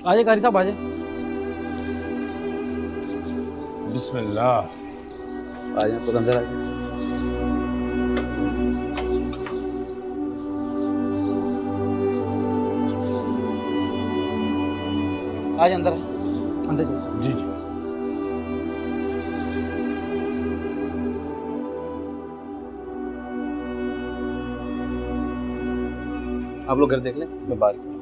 आजे कारी साहब आजे। बिस्मिल्लाह। आजे खुद अंदर आइए। आज अंदर अंदर चलिए। जी जी। आप लोग घर देख लें, मैं बाहर की।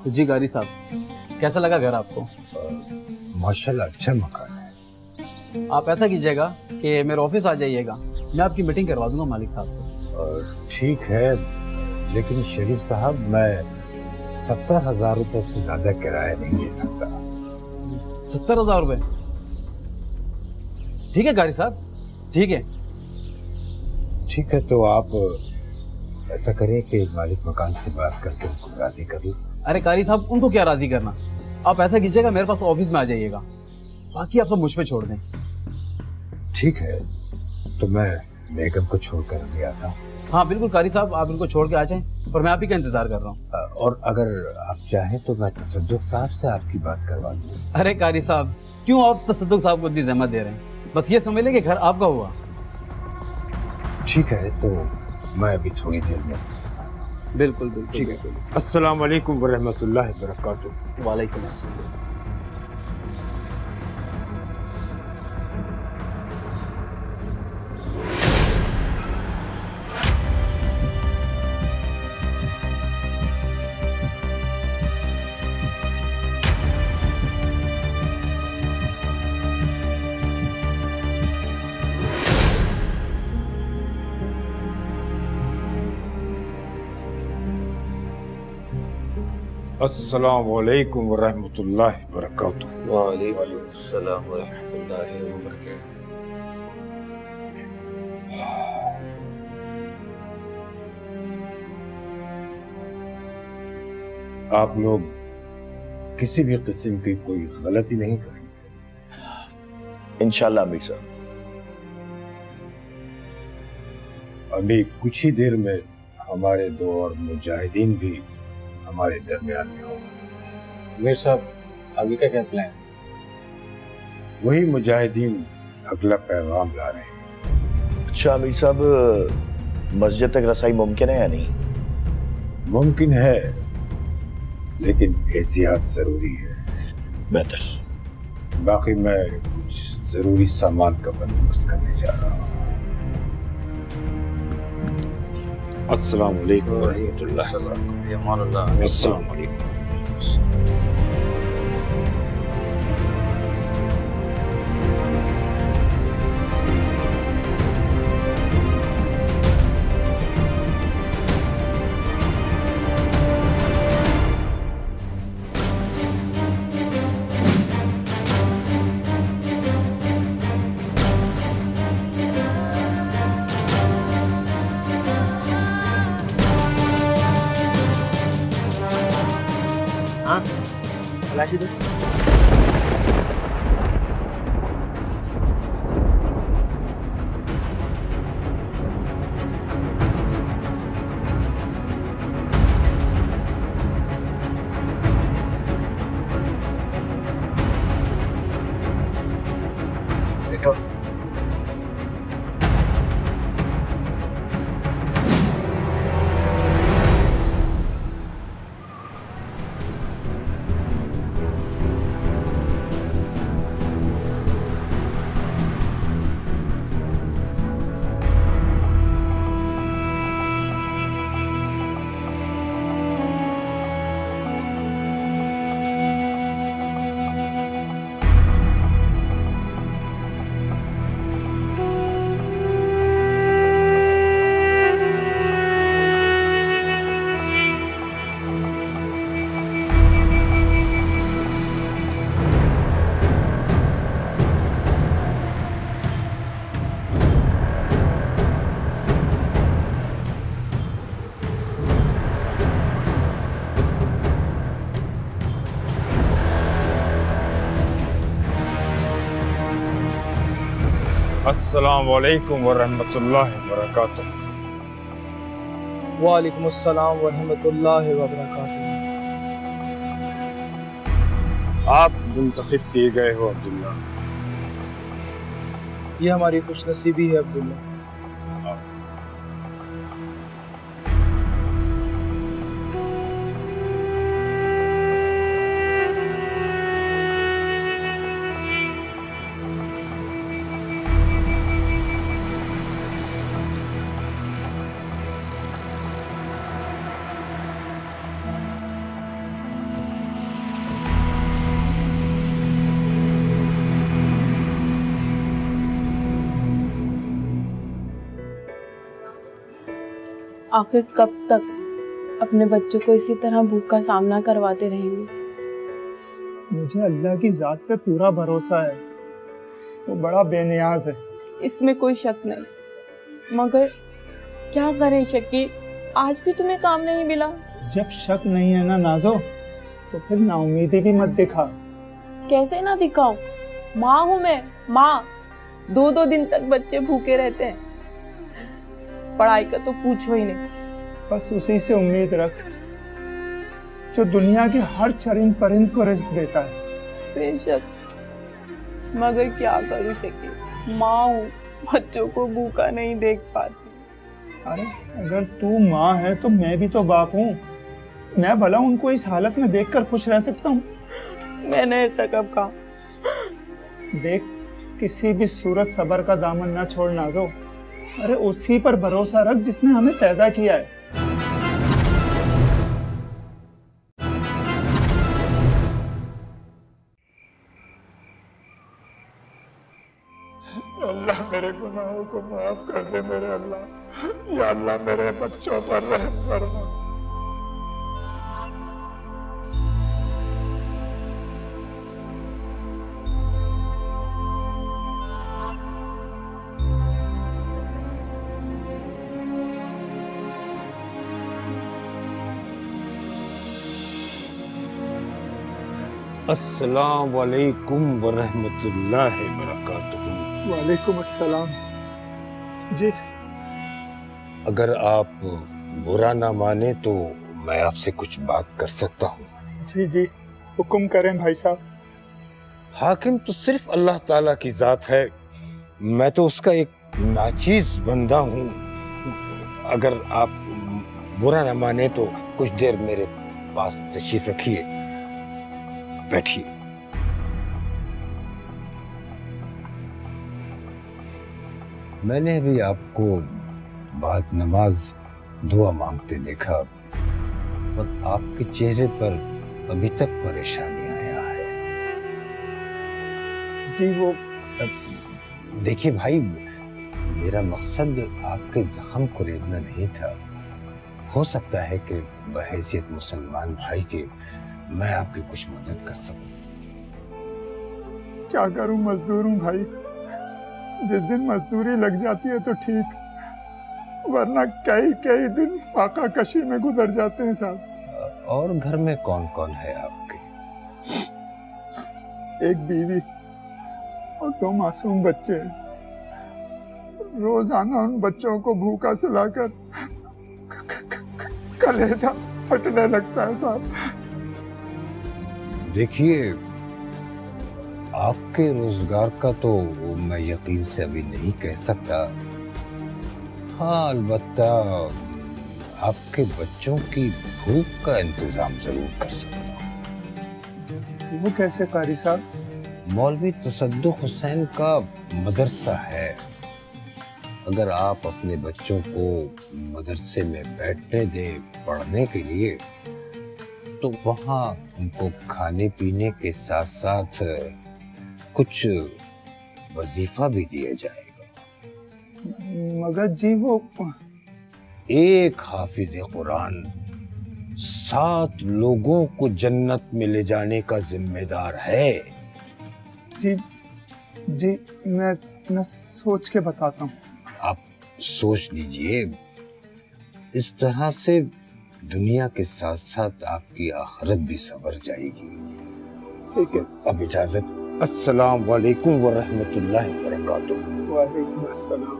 जी गारी साहब, कैसा लगा घर आपको? माशाल्लाह अच्छा मकान है। आप ऐसा कीजिएगा कि मेरे ऑफिस आ जाइएगा, मैं आपकी मीटिंग करवा दूंगा मालिक साहब से। ठीक है, लेकिन शरीफ साहब मैं 70,000 रुपए से ज्यादा किराया नहीं दे सकता। 70,000 रुपए? ठीक है गारी साहब, ठीक है। ठीक है, तो आप ऐसा करें कि मालिक मकान से बात करके उनको राजी कर लो। अरे कारी साहब, उनको क्या राजी करना, आप ऐसा कीजिएगा मेरे पास ऑफिस में आ जाइएगा, बाकी आप सब मुझ पे छोड़ दें। ठीक है, तो मैं बेगम को छोड़कर अभी आता हूँ। हाँ बिल्कुल कारी साहब, आप इनको छोड़ के आ जाएं, और मैं आप ही का इंतजार कर रहा हूँ। और अगर आप चाहें तो मैं तसद्दुक साहब से आपकी बात करवा दूँ। अरे कारी साहब, क्यों आप तसद्दुक साहब को इतनी जहमत दे रहे हैं? बस ये समझ लें कि घर आपका हुआ। ठीक है, तो मैं अभी थोड़ी देर में बिल्कुल बिल्कुल। ठीक है। अस्सलाम वालेकुम वरहमतुल्लाहि वबरकातुहू। वालेकुम अस्सलाम। अस्सलाम वालेकुम वरहमतुल्लाहि वबरकातुहू। वालेकुम अस्सलाम वरहमतुल्लाहि वबरकातुहू। आप लोग किसी भी किस्म की कोई गलती नहीं करेंगे इंशाल्लाह अमीर साहब। अभी कुछ ही देर में हमारे दो और मुजाहिदीन भी हमारे दरमियान में होंगे। मीर साहब, आगे का क्या प्लान? वही मुजाहिदीन अगला पैगाम ला रहे हैं। अच्छा अमीर साहब, मस्जिद तक रसाई मुमकिन है या नहीं? मुमकिन है, लेकिन एहतियात जरूरी है। बेहतर। बाकी मैं कुछ जरूरी सामान का बंदोबस्त करने जा रहा हूँ। अस्सलाम वालेकुम वरहमतुल्लाहि वबरकातुहू। अस्सलाम वालेकुम। अस्सलाम वालेकुम व रहमतुल्लाहि व बरकातुहू। वालेकुम अस्सलाम व रहमतुल्लाहि व बरकातुहू। आप मुंतखब किए गए हो अब्दुल्ला। ये हमारी खुशनसीबी है अब्दुल्ला। आखिर कब तक अपने बच्चों को इसी तरह भूख का सामना करवाते रहेंगे? मुझे अल्लाह की जात पे पूरा भरोसा है, वो बड़ा बेनियाज है। इसमें कोई शक नहीं, मगर क्या करें शकील, आज भी तुम्हें काम नहीं मिला। जब शक नहीं है ना नाजो, तो फिर नाउमीदी भी मत दिखा। कैसे ना दिखाऊं, माँ हूँ मैं, माँ। 2-2 दिन तक बच्चे भूखे रहते हैं, पढ़ाई का तो पूछो ही नहीं। बस उसी से उम्मीद रख जो दुनिया के हर चरिंद परिंद को रिस्क देता है। बेशक, मगर क्या करूं शकील, माँ हूँ, बच्चों को भूखा नहीं देख पाती। अरे अगर तू माँ है तो मैं भी तो बाप हूँ। मैं भला उनको इस हालत में देखकर खुश रह सकता हूँ? मैंने ऐसा कब कहा? देख, किसी भी सूरत सबर का दामन न छोड़ नाजो। अरे उसी पर भरोसा रख जिसने हमें पैदा किया है। अल्लाह मेरे गुनाहों को माफ कर दे मेरे अल्लाह। या अल्लाह मेरे बच्चों पर रहम फरमा। अस्सलाम वालेकुम व रहमतुल्लाहि व बरकातुहू। वालेकुम अस्सलाम। जी, अगर आप बुरा ना माने तो मैं आपसे कुछ बात कर सकता हूँ? जी जी, हुक्म करें भाई साहब। हाकिम तो सिर्फ अल्लाह ताला की जात है, मैं तो उसका एक नाचीज बंदा हूँ। अगर आप बुरा ना माने तो कुछ देर मेरे पास तशरीफ रखिए, बैठिए। मैंने अभी आपको बाद नमाज दुआ मांगते देखा और आपके चेहरे पर अभी तक परेशानी आया है। जी वो देखिए भाई, मेरा मकसद आपके जख्म को रेदना नहीं था। हो सकता है कि बहैसियत मुसलमान भाई के मैं आपकी कुछ मदद कर सकूं। क्या करूं, मजदूर हूं भाई। जिस दिन मजदूरी लग जाती है तो ठीक, वरना कई दिन फाका कशी में गुजर जाते हैं साहब। और घर में कौन कौन है आपके? एक बीवी और 2 मासूम बच्चे। रोजाना उन बच्चों को भूखा सुलाकर कलेजा फटने लगता है साहब। देखिए, आपके रोजगार का तो मैं यकीन से अभी नहीं कह सकता। हाँ, अलबत्ता आपके बच्चों की भूख का इंतजाम जरूर कर सकता हूँ। वो कैसे कारी साहब? मौलवी तसद्दुक हुसैन का मदरसा है। अगर आप अपने बच्चों को मदरसे में बैठने दें पढ़ने के लिए, तो वहाँ उनको खाने पीने के साथ साथ कुछ वजीफा भी दिया जाएगा। मगर जी वो एक हाफिज कुरान 7 लोगों को जन्नत में ले जाने का जिम्मेदार है। जी जी, मैं सोच के बताता हूँ। आप सोच लीजिए, इस तरह से दुनिया के साथ साथ आपकी आखिरत भी संवर जाएगी। ठीक है। अब इजाजत। अस्सलाम वालेकुम व रहमतुल्लाहि व बरकातुहू। वालेकुम अस्सलाम।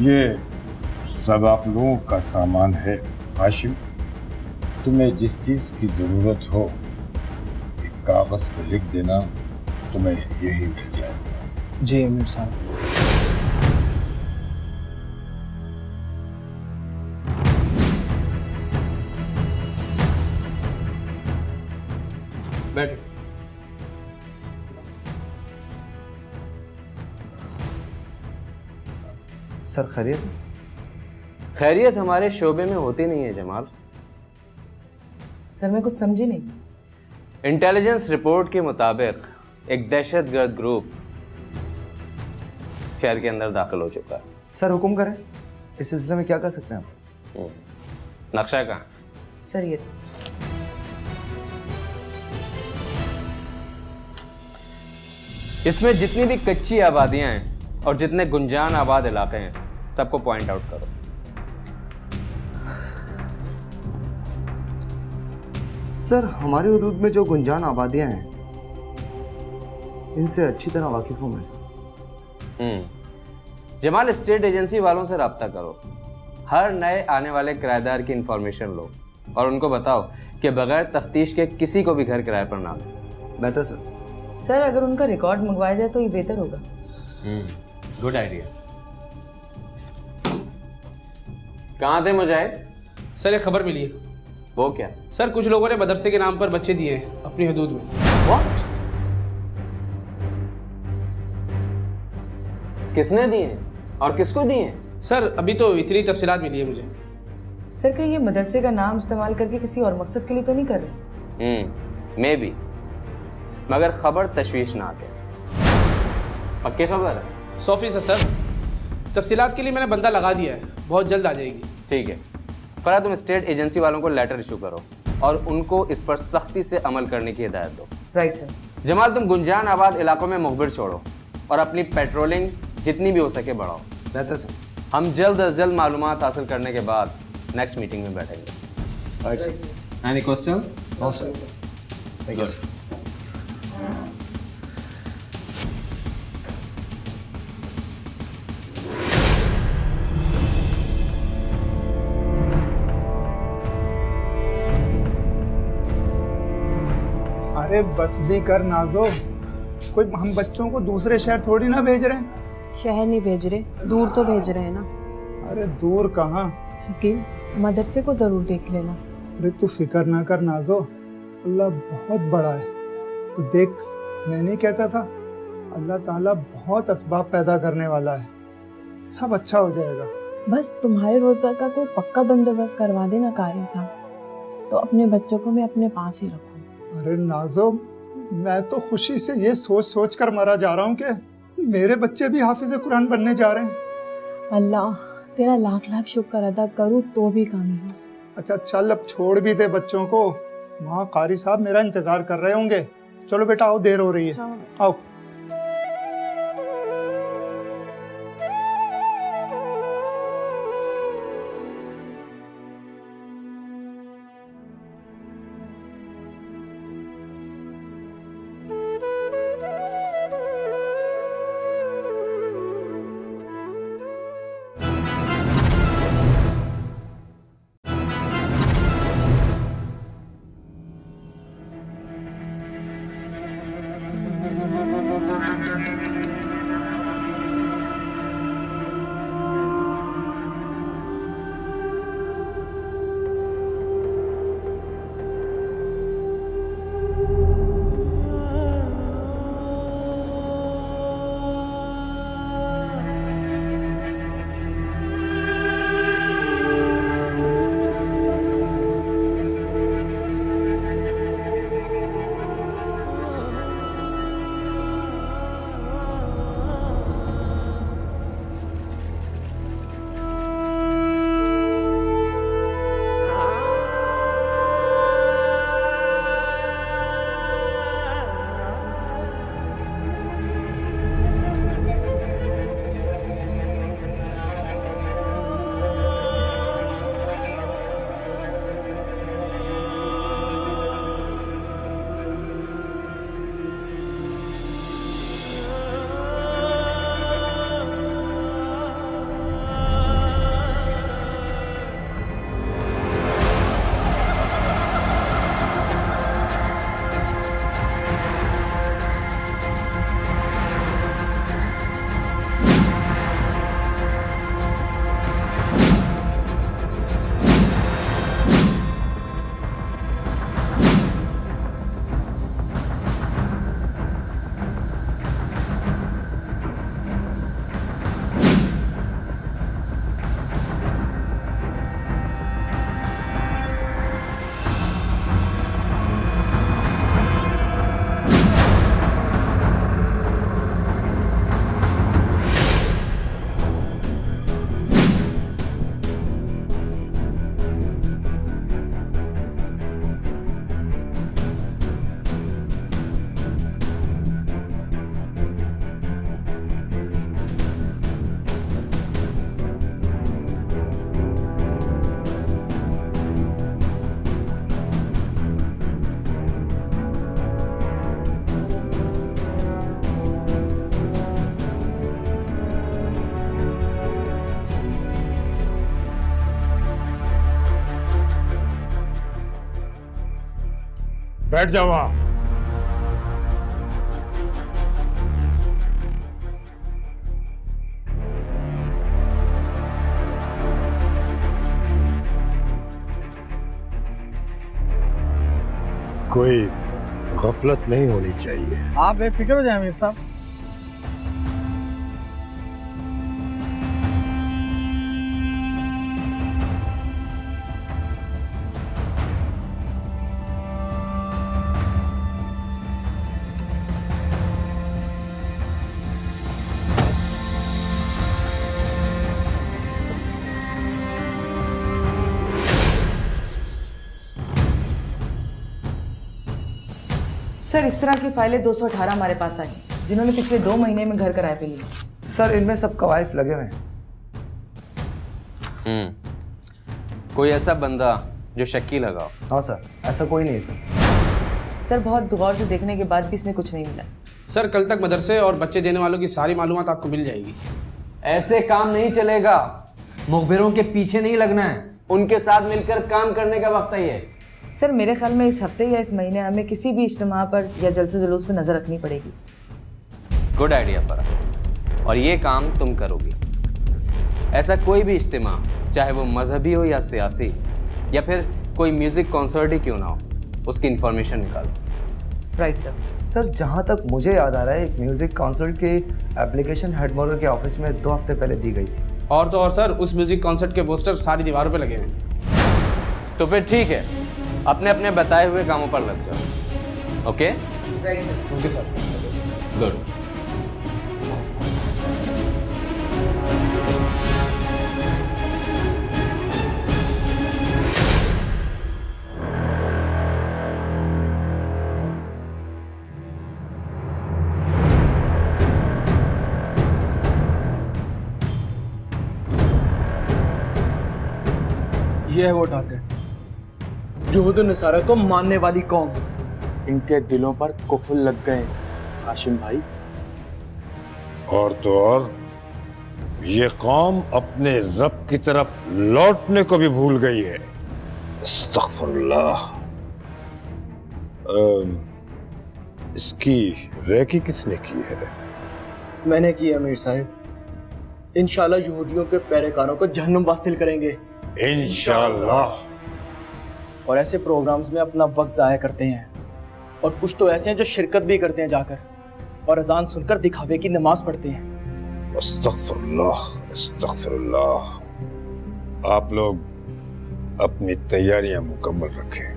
ये सब आप लोगों का सामान है। हाशिम, तुम्हें जिस चीज की जरूरत हो एक कागज पे लिख देना, तुम्हें यही मिल जाएगा। जी अमीर साहब। बैठ। सर खैरियत? खैरियत हमारे शोबे में होती नहीं है जमाल। सर मैं कुछ समझी नहीं। इंटेलिजेंस रिपोर्ट के मुताबिक एक दहशतगर्द ग्रुप शहर के अंदर दाखिल हो चुका है। सर हुक्म करें, इस सिलसिले में क्या कर सकते हैं आप? नक्शा कहाँ? सर ये इसमें जितनी भी कच्ची आबादियां हैं और जितने गुंजान आबाद इलाके हैं सबको पॉइंट आउट करो। सर हमारी हुदूद में जो गुंजान आबादियां हैं इनसे अच्छी तरह वाकिफ हूं मैं सर। जमाल, स्टेट एजेंसी वालों से रब्ता करो, हर नए आने वाले किराएदार की इंफॉर्मेशन लो और उनको बताओ कि बगैर तफ्तीश के किसी को भी घर किराए पर ना दो। बेहतर सर। सर अगर उनका रिकॉर्ड मंगवाया जाए तो ये बेहतर होगा। Good idea. कहाँ थे मुजाहिद? सर एक खबर मिली है। वो क्या? सर कुछ लोगों ने मदरसे के नाम पर बच्चे दिए हैं अपनी हदूद में। What? किसने दिए और किसको दिए? सर अभी तो इतनी तफसीलात मिली है मुझे। सर कहीं ये मदरसे का नाम इस्तेमाल करके किसी और मकसद के लिए तो नहीं कर रहे? मे बी, मगर खबर तशवीशनाक है। पक्की खबर है? 100% सर। तफसीलात के लिए मैंने बंदा लगा दिया है, बहुत जल्द आ जाएगी। ठीक है फरा, तुम स्टेट एजेंसी वालों को लेटर इशू करो और उनको इस पर सख्ती से अमल करने की हिदायत दो। Right sir. जमाल, तुम गुंजान आबाद इलाकों में मुखबिर छोड़ो और अपनी पेट्रोलिंग जितनी भी हो सके बढ़ाओ। बेहतर सर। हम जल्द अज जल्द मालूमात हासिल करने के बाद नेक्स्ट मीटिंग में बैठेंगे। Any questions? No sir. Thank you. अरे बस भी कर नाजो, कोई हम बच्चों को दूसरे शहर थोड़ी ना भेज रहे हैं। शहर नहीं भेज रहे, दूर तो भेज रहे हैं ना। अरे दूर कहाँ? शकील, मदरसे को जरूर देख लेना। अरे तू फिक्र ना कर नाजो, अल्लाह बहुत बड़ा है। तो देख, मैं नहीं कहता था, अल्लाह ताला बहुत असबाब पैदा करने वाला है, सब अच्छा हो जाएगा। बस तुम्हारे रोजगार का कोई पक्का बंदोबस्त करवा देना कारी साहब, तो अपने बच्चों को मैं अपने पास ही रखूं। अरे नाजो, मैं तो खुशी से ये सोच सोच कर मरा जा रहा हूँ कि मेरे बच्चे भी हाफिज कुरान बनने जा रहे हैं। अल्लाह तेरा लाख लाख शुक्र अदा करूँ तो भी कमी है। अच्छा चल, अब छोड़ भी दे बच्चों को, वहाँ कारी साहब मेरा इंतजार कर रहे होंगे। चलो बेटा आओ, देर हो रही है, आओ। बैठ जाओ वहां। कोई गफलत नहीं होनी चाहिए। आप बेफिक्र हो जाए अमीर साहब। सर इस तरह की फाइलें 218 हमारे पास आई जिन्होंने पिछले 2 महीने में घर किराए पे लिए। सर इनमें सब कवायफ लगे हुए हैं। कोई ऐसा बंदा जो शक्की लगाओ? हाँ सर, ऐसा कोई नहीं है सर। सर बहुत गौर से देखने के बाद भी इसमें कुछ नहीं मिला। सर कल तक मदरसे और बच्चे देने वालों की सारी मालूमात आपको मिल जाएगी। ऐसे काम नहीं चलेगा। मुखबिरों के पीछे नहीं लगना है, उनके साथ मिलकर काम करने का वक्त है ये। सर मेरे ख्याल में इस हफ्ते या इस महीने हमें किसी भी इज्तिमा पर या जलसे जुलूस पे नजर रखनी पड़ेगी। गुड आइडिया फरह, और ये काम तुम करोगी। ऐसा कोई भी इज्तिमा, चाहे वो मजहबी हो या सियासी या फिर कोई म्यूजिक कॉन्सर्ट ही क्यों ना हो, उसकी इंफॉर्मेशन निकालो। Right sir. सर जहाँ तक मुझे याद आ रहा है, एक म्यूजिक कॉन्सर्ट की एप्लीकेशन हेडमोलर के ऑफिस में 2 हफ्ते पहले दी गई थी। और तो और सर उस म्यूजिक कॉन्सर्ट के पोस्टर सारी दीवारों पे लगे हैं। तो फिर ठीक है, अपने अपने बताए हुए कामों पर लग जाओ। Okay? Right sir. Okay sir. Good. ये है वो टारगेट, यहूद नसारा को मानने वाली कौम। इनके दिलों पर कुफर लग गए हाशिम भाई। और तो और ये कौम अपने रब की तरफ लौटने को भी भूल गई है। अस्तगफुरुल्लाह। इसकी रेकी किसने की है? मैंने की अमीर साहब। इंशाल्लाह यहूदियों के पैरेकारों को जहन्नुम वासिल करेंगे इंशाल्लाह। और ऐसे प्रोग्राम्स में अपना वक्त ज़ाया करते हैं, और कुछ तो ऐसे हैं जो शिरकत भी करते हैं जाकर, और अजान सुनकर दिखावे की नमाज पढ़ते हैं। अस्तगफुरुल्लाह, अस्तगफुरुल्लाह। आप लोग अपनी तैयारियां मुकम्मल रखें।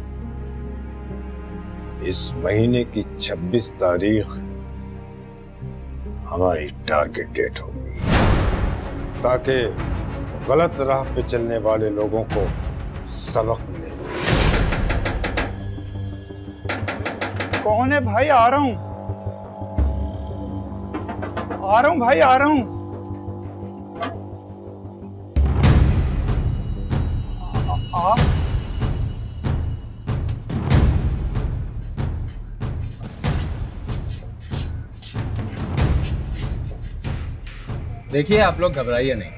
इस महीने की 26 तारीख हमारी टारगेट डेट होगी, ताकि गलत राह पे चलने वाले लोगों को सबक मिले। कौन है भाई? आ रहा हूं, आ रहा हूं भाई, आ रहा हूं। देखिए आप लोग घबराइए नहीं,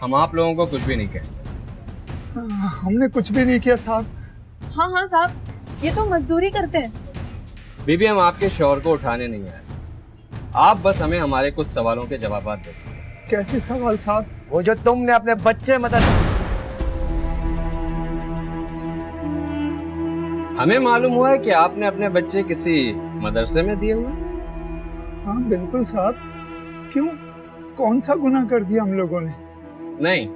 हम आप लोगों को कुछ भी नहीं कहेंगे। हमने कुछ भी नहीं किया साहब। हाँ हाँ साहब, ये तो मजदूरी करते हैं। बीबी हम आपके शौहर को उठाने नहीं आए, आप बस हमें हमारे कुछ सवालों के जवाब दे। कैसे सवाल साहब? वो जो तुमने अपने बच्चे हमें मालूम हुआ है कि आपने अपने बच्चे किसी मदरसे में दिए हुए। हाँ बिल्कुल साहब। क्यों, कौन सा गुनाह कर दिया हम लोगों ने? नहीं,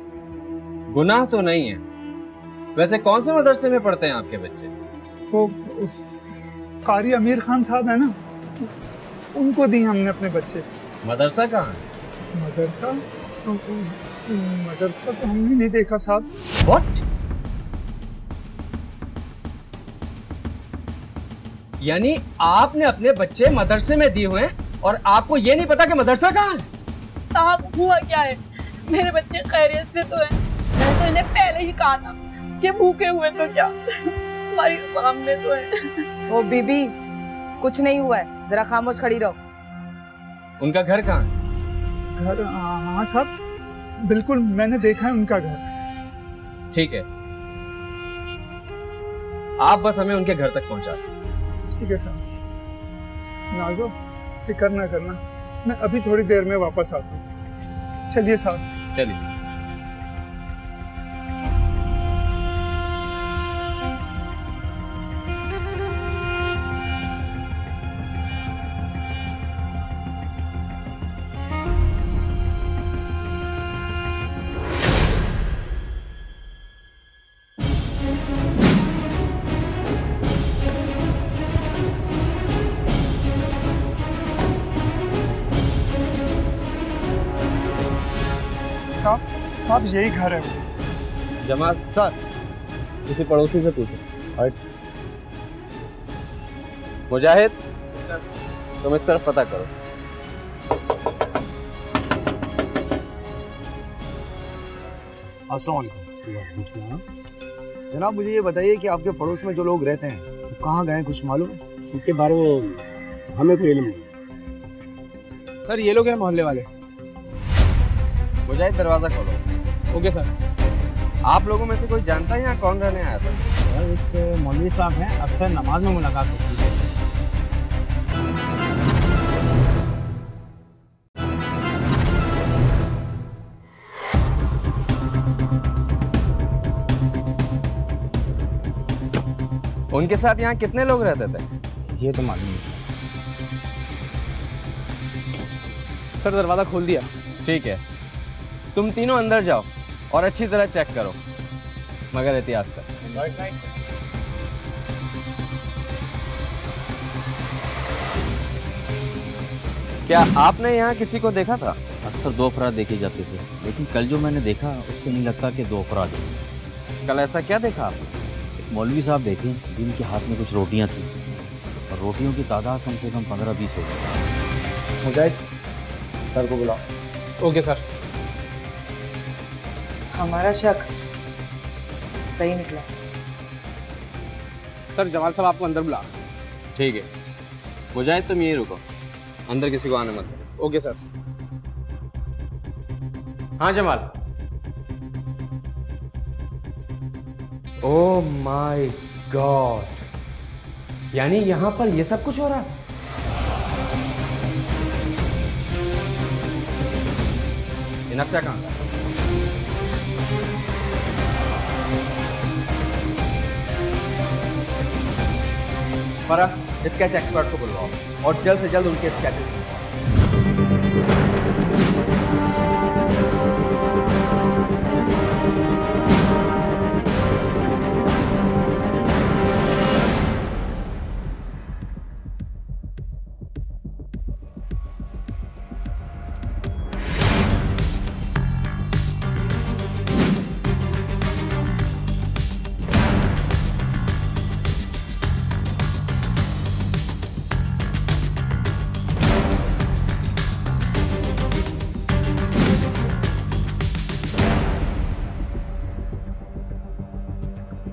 गुनाह तो नहीं है। वैसे कौन से मदरसे में पढ़ते हैं आपके बच्चे? वो कारी अमीर खान साहब है ना, उनको दिए हमने अपने बच्चे। मदरसा कहाँ है? मदरसा? मदरसा तो हमने नहीं देखा साहब। What? यानी आपने अपने बच्चे मदरसे में दिए हुए हैं और आपको ये नहीं पता कि मदरसा कहाँ है? साहब हुआ क्या है, मेरे बच्चे खैरियत से तो हैं। मैंने तो इन्हें पहले ही कहा था कि भूखे हुए तो क्या, हमारे सामने तो है। ओ बीबी, कुछ नहीं हुआ है, जरा खामोश खड़ी रहो। उनका घर कहाँ है? घर? हाँ साहब बिल्कुल, मैंने देखा है उनका घर। ठीक है, आप बस हमें उनके घर तक पहुंचा दें। ठीक है साहब। नाजो फिक्र ना करना, मैं अभी थोड़ी देर में वापस आता हूँ। चलिए साहब। चलिए। साहब यही घर है। जमाल सर, किसी पड़ोसी से पूछो। मुजाहिद सर, तुम इस तरफ पता करो। अस्सलाम वालेकुम। जनाब मुझे ये बताइए कि आपके पड़ोस में जो लोग रहते हैं वो कहाँ गए, कुछ मालूम है? उनके बारे में हमें कोई इल्म नहीं। सर ये लोग हैं मोहल्ले वाले। मुजाहिद दरवाजा खोलो। Okay sir. आप लोगों में से कोई जानता है यहाँ कौन रहने आया था? सर एक मौलवी साहब हैं, अक्सर नमाज में मुलाकात होती है। उनके साथ यहाँ कितने लोग रहते थे? ये तो मालूम नहीं सर। दरवाजा खोल दिया। ठीक है, तुम तीनों अंदर जाओ और अच्छी तरह चेक करो, मगर एहतियात से। क्या आपने यहाँ किसी को देखा था? अक्सर 2 अफराद देखे जाते थे, लेकिन कल जो मैंने देखा उससे नहीं लगता कि 2 अफराद हैं। कल ऐसा क्या देखा आपने? एक मौलवी साहब देखे जिनके हाथ में कुछ रोटियां थी, और रोटियों की तादाद कम से कम 15-20 होगी। मुजाहिद सर को बुलाओ। Okay sir. हमारा शक सही निकला। सर जमाल साहब आपको अंदर बुला। ठीक है, मुजाहिद तुम यहीं रुको, अंदर किसी को आने मत दो। Okay sir. हाँ जमाल। ओह माय गॉड, यानी यहाँ पर ये सब कुछ हो रहा है? ये नक्शा कहाँ का? फरा, स्केच एक्सपर्ट को बुलवाओ और जल्द से जल्द उनके स्केचेस बनवाओ।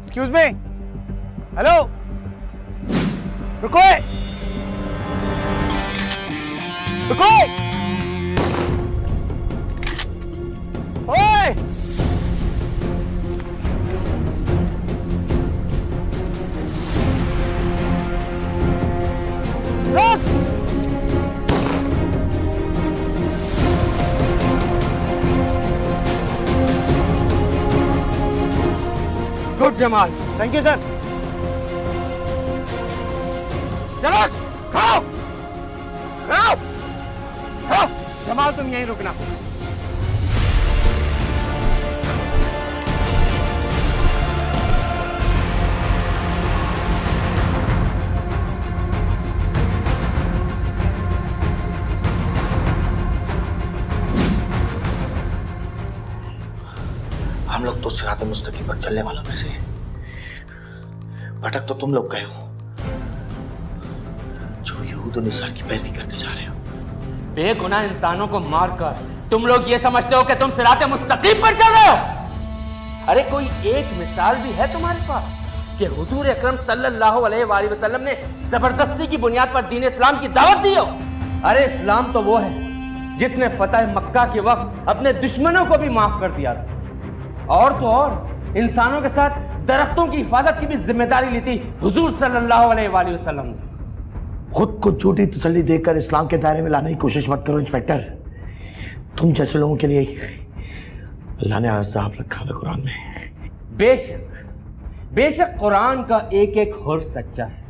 एक्सक्यूज मी, हेलो, रुको, रुको, ओए, रुक। Good Jamal. Thank you sir. चलो खाओ खाओ खाओ। जमाल तुम यहीं रुकना। हम लोग तो सिरात मुस्तकीम पर चलने वालों में से भटक तो तुम लोग गए हो, जो यहूद और निसार की पैरवी करते जा रहे हो। बेगुनाह इंसानों को मारकर तुम लोग ये समझते हो कि तुम सिरात मुस्तकीम पर चल रहे हो? अरे कोई एक मिसाल भी है तुम्हारे पास कि हुजूर अकरम सल्लल्लाहु अलैहि वसल्लम ने जबरदस्ती की बुनियाद पर दीन इस्लाम की दावत दी हो? अरे इस्लाम तो वो है जिसने फतह मक्का के वक्त अपने दुश्मनों को भी माफ कर दिया था, और तो और इंसानों के साथ दरख्तों की हिफाजत की भी जिम्मेदारी ली थी हुजूर सल्लल्लाहु अलैहि वसल्लम ने। खुद को झूठी तसल्ली देकर इस्लाम के दायरे में लाने की कोशिश मत करो इंस्पेक्टर। तुम जैसे लोगों के लिए अल्लाह ने अज़ाब रखा था कुरान में। बेशक बेशक कुरान का एक एक हर्फ सच्चा है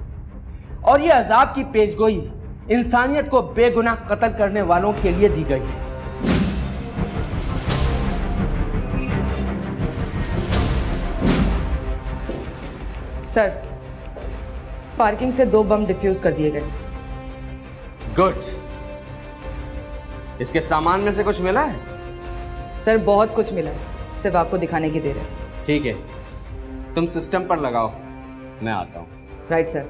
और ये अजाब की पेशगोई इंसानियत को बेगुनाह कत्ल करने वालों के लिए दी गई है। सर, पार्किंग से 2 बम डिफ्यूज कर दिए गए। गुड। इसके सामान में से कुछ मिला है? सर बहुत कुछ मिला है, सिर्फ आपको दिखाने की देर है। ठीक है, तुम सिस्टम पर लगाओ, मैं आता हूं। Right sir.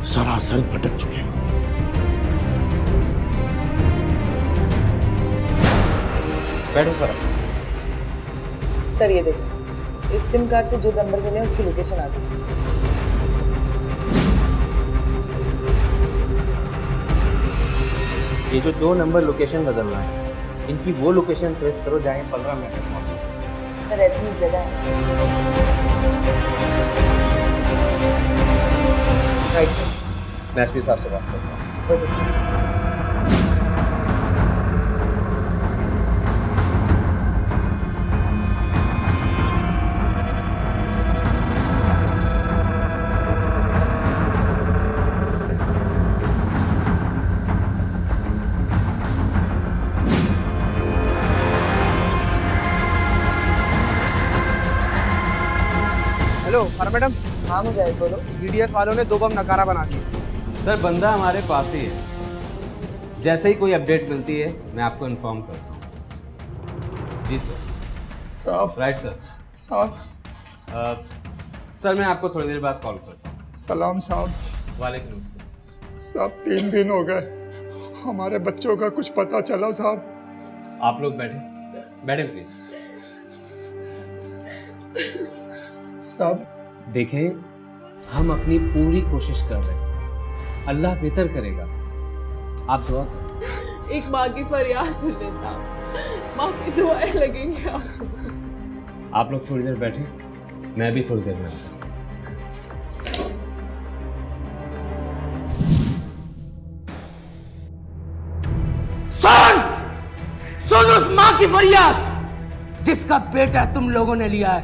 सरासर भटक चुके हैं। बैठो सर। सर ये देखो, इस सिम कार्ड से जो नंबर मिले उसकी लोकेशन आ गई। ये जो 2 नंबर लोकेशन बदल रहा है, इनकी वो लोकेशन ट्रेस करो जहाँ 15 मिनट में पहुंचे। सर ऐसी एक जगह है। Right sir. मैं एसपी साहब से बात करता हूँ। Okay sir. हेलो फरा मैडम। हाँ मुझे बोलो। DDS वालों ने 2 बम नकारा बना दिए। सर बंदा हमारे पास ही है, जैसे ही कोई अपडेट मिलती है मैं आपको इन्फॉर्म करता हूँ। जी सर। साहब। Right sir. साहब। सर मैं आपको थोड़ी देर बाद कॉल करता हूँ। सलाम साहब। वालेकुम अस्सलाम। साहब 3 दिन हो गए, हमारे बच्चों का कुछ पता चला साहब? आप लोग बैठे बैठे प्लीज। साहब देखें, हम अपनी पूरी कोशिश कर रहे हैं, अल्लाह बेहतर करेगा, आप दुआ करें। एक माँ की फरियाद सुन लेता, माँ की दुआएं लगेंगी आपको। आप लोग थोड़ी देर बैठे, मैं भी थोड़ी देर में आता हूं। सुन उस माँ की फरियाद जिसका बेटा तुम लोगों ने लिया है,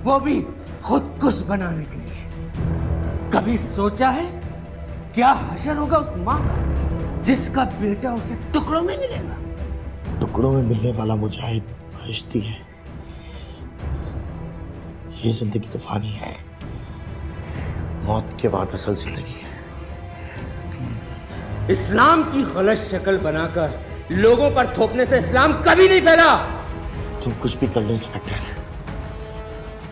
वो भी खुदकुश बनाने के लिए। कभी सोचा है क्या हशर होगा उस माँ का जिसका बेटा उसे टुकड़ों में मिलेगा? टुकड़ों में मिलने वाला मुजाहिद बहिश्ती है, ये जिंदगी तो फानी है, मौत के बाद असल जिंदगी है। इस्लाम की गलत शक्ल बनाकर लोगों पर थोपने से इस्लाम कभी नहीं फैला। तुम कुछ भी कर लो इंस्पेक्टर,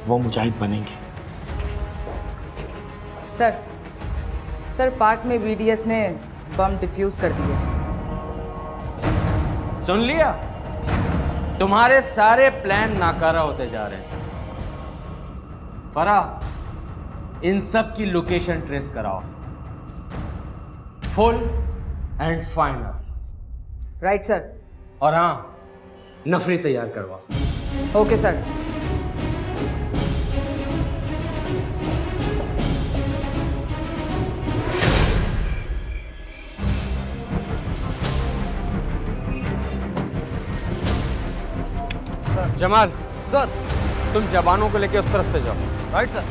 वो मुजाहिद बनेंगे। सर पार्क में VDS ने बम डिफ्यूज कर दिए। सुन लिया? तुम्हारे सारे प्लान नाकारा होते जा रहे हैं। फरा, इन सब की लोकेशन ट्रेस कराओ, full and final. Right sir. और हाँ, नफरी तैयार करवाओ। Okay sir. जमाल सर, तुम जवानों को लेके उस तरफ से जाओ। Right sir.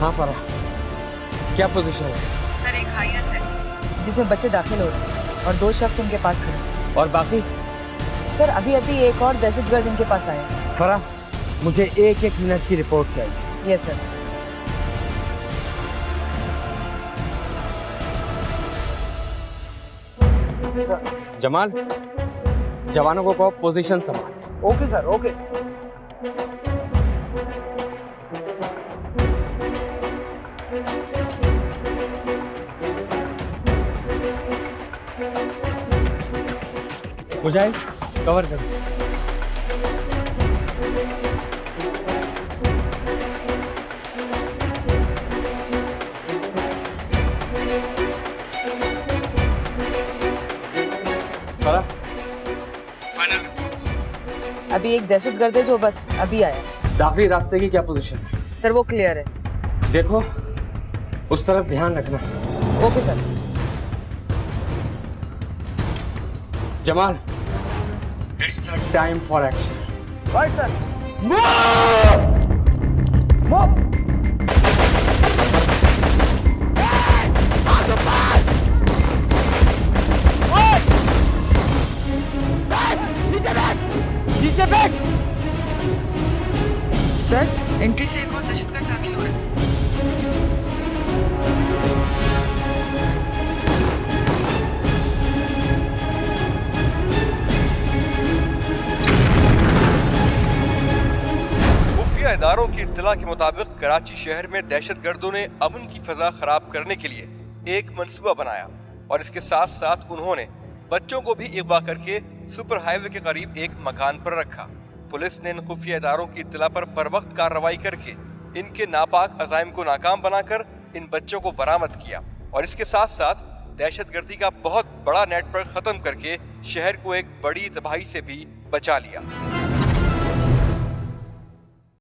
हाँ फरा, क्या पोजीशन है? सर एक हाईएस है जिसमें बच्चे दाखिल हो रहे हैं और 2 शख्स उनके पास खड़े हैं। और बाकी? सर अभी एक और दहशतगर्द इनके पास आया। फरा, मुझे 1-1 मिनट की रिपोर्ट चाहिए। Yes sir. जमाल, जवानों को कहो पोजीशन संभाल। Okay sir, okay. Mujahid cover कर। अभी एक दहशतगर्द है जो बस अभी आया। दाखिली रास्ते की क्या पोजीशन है? सर वो क्लियर है। देखो उस तरफ ध्यान रखना। Okay sir. Jamal, it's a time for action. Right sir. Move. नीचे बैठ। सर एंट्री से एक और दहशतगर्द दाखिल हुआ है। खुफिया इदारों की इत्तला के मुताबिक कराची शहर में दहशतगर्दों ने अमन की फजा खराब करने के लिए एक मंसूबा बनाया और इसके साथ साथ उन्होंने बच्चों को भी अगवा करके सुपर हाईवे के करीब एक मकान पर रखा। पुलिस ने इन खुफिया इदारों की इत्तला पर वक्त कार्रवाई करके इनके नापाक अज़ाइम को नाकाम बनाकर इन बच्चों को बरामद किया और इसके साथ साथ दहशतगर्दी का बहुत बड़ा नेटवर्क खत्म करके शहर को एक बड़ी तबाही से भी बचा लिया।